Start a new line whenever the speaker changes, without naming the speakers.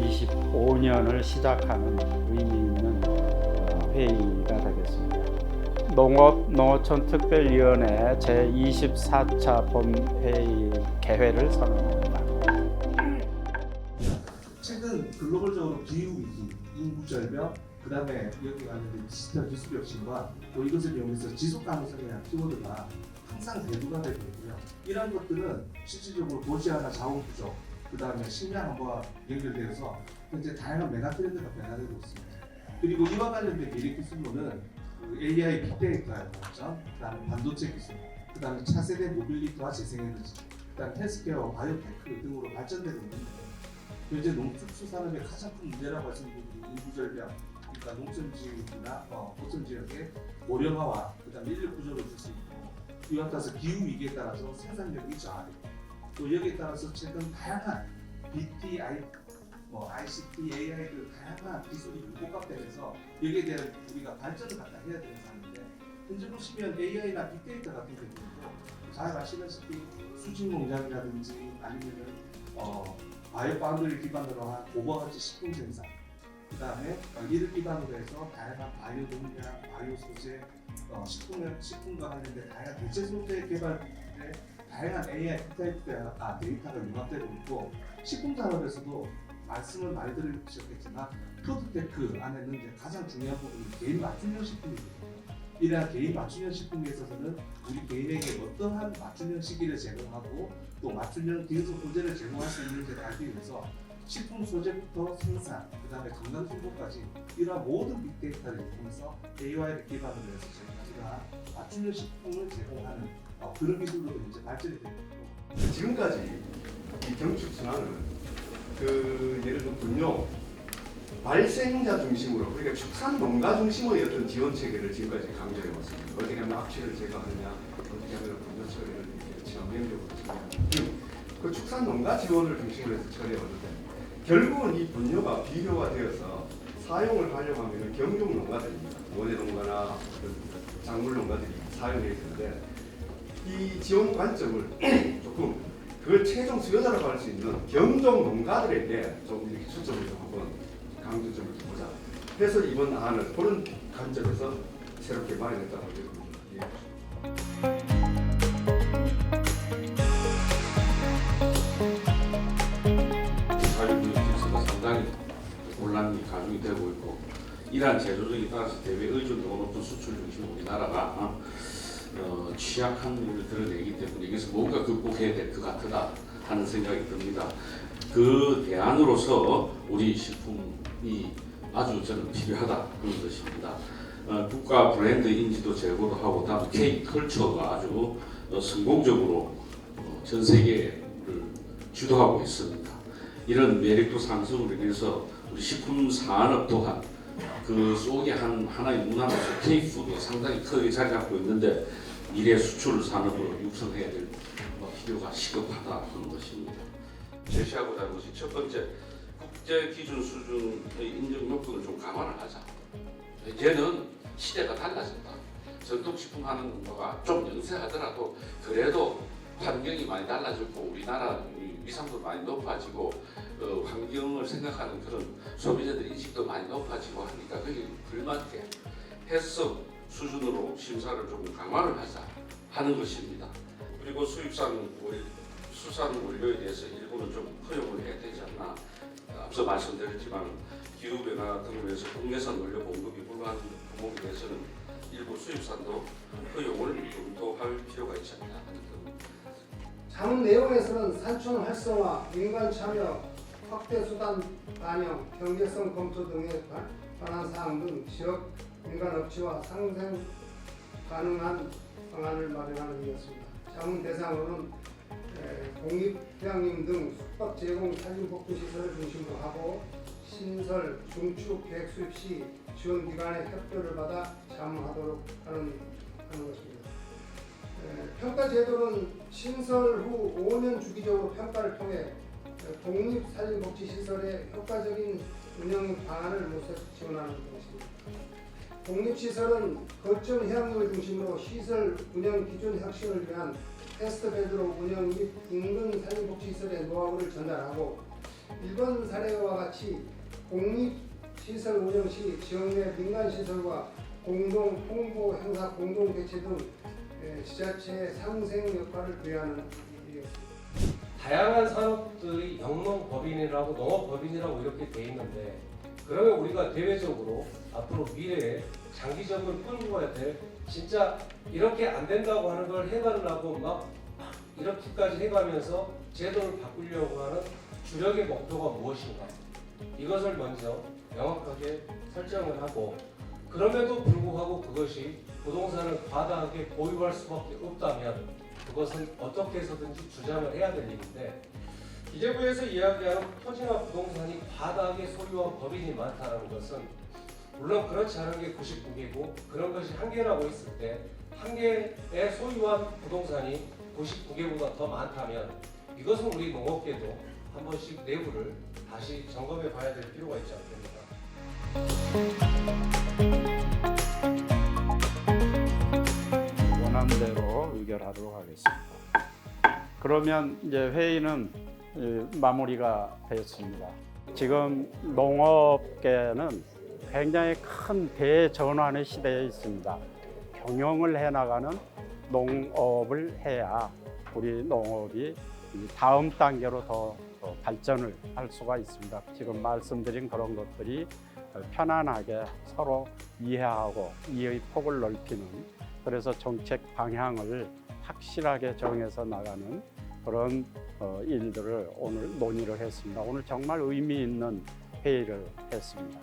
2025년을 시작하는 의미 있는 회의가 되겠습니다. 농업농어촌특별위원회 제24차 본회의 개회를 선언합니다.
최근 글로벌적으로 기후위기, 인구절벽, 그 다음에 여기 관련된 디지털 기술 혁신과 또 이것을 이용해서 지속가능성에 대한 키워드가 항상 대두가 되고 있고요. 이러한 것들은 실질적으로 도시 하나 자원 부족, 그 다음에 식량 안보와 연결되어서 현재 다양한 메가트렌드가 변화되고 있습니다. 그리고 이와 관련된 미래 기술로는 AI 빅데이터의 발전, 그 다음에 반도체 기술, 그 다음에 차세대 모빌리티와 재생에너지, 그 다음에 헬스케어와 바이오테크 등으로 발전되고 있는데 현재 농축수산업의 가장 큰 문제라고 할 수 있는 부분이 인구절벽, 그러니까 농촌지역이나 고촌지역의 고령화와 그 다음에 인력 구조를 줄 수 있고 이와 따라서 기후 위기에 따라서 생산력이 저하되고 또 여기에 따라서 최근 다양한 BT, ICT, AI 그 다양한 기술이 복합되면서 여기에 대한 우리가 발전을 갖다 해야 되는 상황인데 현재 보시면 AI나 빅데이터 같은 경우도 잘 아시다시피 수직 농장이라든지 아니면은 바이오 파운드를 기반으로 한 고부가치 식품 생산, 그 다음에 이를 기반으로 해서 다양한 바이오 농약, 바이오 소재, 식품과 관련된 다양한 대체 소재 개발에 다양한 AI 데이터가 융합되고 있고 식품 산업에서도 말씀을 많이 들으셨겠지만 푸드테크 안에는 이제 가장 중요한 부분이 개인 맞춤형 식품이거든요. 이러한 개인 맞춤형 식품에 있어서는 우리 개인에게 어떠한 맞춤형 시기를 제공하고 또 맞춤형 기술 소재를 제공할 수 있는지를 알기 위해서 식품 소재부터 생산, 그 다음에 건강 정보까지 이러한 모든 빅데이터를 통해서 AI를 기반으로 해서 저희가 맞춤형 식품을 제공하는 그런 기술로도 이제 발전이 되고 있고
지금까지 이 경축순환은 예를 들어 분뇨 발생자 중심으로 그러니까 축산 농가 중심의 어떤 지원 체계를 지금까지 강조해 왔습니다. 어떻게 하면 악취를 제거하느냐, 어떻게 하면 분뇨 처리를 전면적으로 처리하느냐 그 축산 농가 지원을 중심으로 해서 처리해 왔는데 결국은 이 분뇨가 비료화되어서 사용을 하려고 하면 경종 농가들입니다. 모대 농가나 작물 농가들이 사용해 있는데 이 지원 관점을 조금 그걸 최종 수요자라고 할 수 있는 경종 농가들에게 좀 이렇게 초점을 좀 한번 강조점을 보자. 그래서 이번 안을 그런 관점에서 새롭게 마련했다고 이해합니다.
사회분위기에서 상당히 혼란이 가중이 되고 있고 이러한 제조적에 따라서 대외 의존도가 높은 수출 중심 우리나라가 취약한 면을 드러내기 때문에 여기서 뭔가 극복해야 될 것 같다 하는 생각이 듭니다. 그 대안으로서 우리 식품이 아주 저는 필요하다 그런 것입니다. 국가 브랜드 인지도 제고도 하고 다음 K컬처가 아주 성공적으로 전 세계를 주도하고 있습니다. 이런 매력도 상승을 위해서 우리 식품 산업 또한 그 속에 하나의 문화로서 K푸드가 상당히 크게 자리 잡고 있는데 미래 수출 산업으로 육성해야 될 필요가 시급하다 하는 것입니다. 제시하고자 하는 것이 첫 번째, 국제 기준 수준의 인정 요건을 좀 감안을 하자. 이제는 시대가 달라졌다. 전통식품 하는 거가 좀 영세하더라도 그래도 환경이 많이 달라졌고 우리나라 위상도 많이 높아지고 환경을 생각하는 그런 소비자들 인식도 많이 높아지고 하니까 그게 불맞게 해석 수준으로 심사를 좀 강화를 하자 하는 것입니다. 그리고 수산 원료에 대해서 일부는 좀 허용을 해야 되지 않나. 앞서 말씀드렸지만 기후변화 등으로 해서 국내산 원료 공급이 불가한 부분에 대해서는 일부 수입산도 허용을 검토할 필요가 있지 않나 하는 겁니다.
자문 내용에서는 산촌 활성화, 민간 참여, 확대 수단 반영, 경제성 검토 등에 관한 사항 등 지역 민간 업체와 상생 가능한 방안을 마련하는 것입니다. 자문 대상으로는 공립휴양림 등 숙박 제공 사진복구 시설을 중심으로 하고 신설, 중축, 계획 수립 시 지원 기관의 협조를 받아 자문하도록 하는 것입니다. 평가 제도는 신설 후 5년 주기적으로 평가를 통해 공립산림복지시설의 효과적인 운영 방안을 모색 지원하는 것입니다. 공립시설은 거점 해양림을 중심으로 시설 운영 기준 혁신을 위한 테스트베드로 운영 및 인근 산림복지시설의 노하우를 전달하고 이번 사례와 같이 공립시설 운영 시 지역 내 민간시설과 공동 홍보 행사 공동 개최 등 지자체의 상생 역할을 부여하는 일이었습니다.
다양한 산업들이 영농법인이라고 농업법인이라고 이렇게 돼 있는데 그러면 우리가 대외적으로 앞으로 미래에 장기적으로 끌고 가야 될 진짜 이렇게 안 된다고 하는 걸 해가려고 막 이렇게까지 해가면서 제도를 바꾸려고 하는 주력의 목표가 무엇인가 이것을 먼저 명확하게 설정을 하고 그럼에도 불구하고 그것이 부동산을 과다하게 보유할 수밖에 없다면 그것은 어떻게 해서든지 주장을 해야 될 일인데 기재부에서 이야기하는 토지나 부동산이 과다하게 소유한 법인이 많다는 것은 물론 그렇지 않은 게 99개고 그런 것이 한 개라고 했을 때 한 개의 소유한 부동산이 99개보다 더 많다면 이것은 우리 농업계도 한 번씩 내부를 다시 점검해 봐야 될 필요가 있지 않겠는가.
원안대로 의결하도록 하겠습니다. 그러면 이제 회의는 마무리가 되었습니다. 지금 농업계는 굉장히 큰 대전환의 시대에 있습니다. 경영을 해나가는 농업을 해야 우리 농업이 다음 단계로 더 발전을 할 수가 있습니다. 지금 말씀드린 그런 것들이 편안하게 서로 이해하고 이해의 폭을 넓히는 그래서 정책 방향을 확실하게 정해서 나가는 그런 일들을 오늘 논의를 했습니다. 오늘 정말 의미 있는 회의를 했습니다.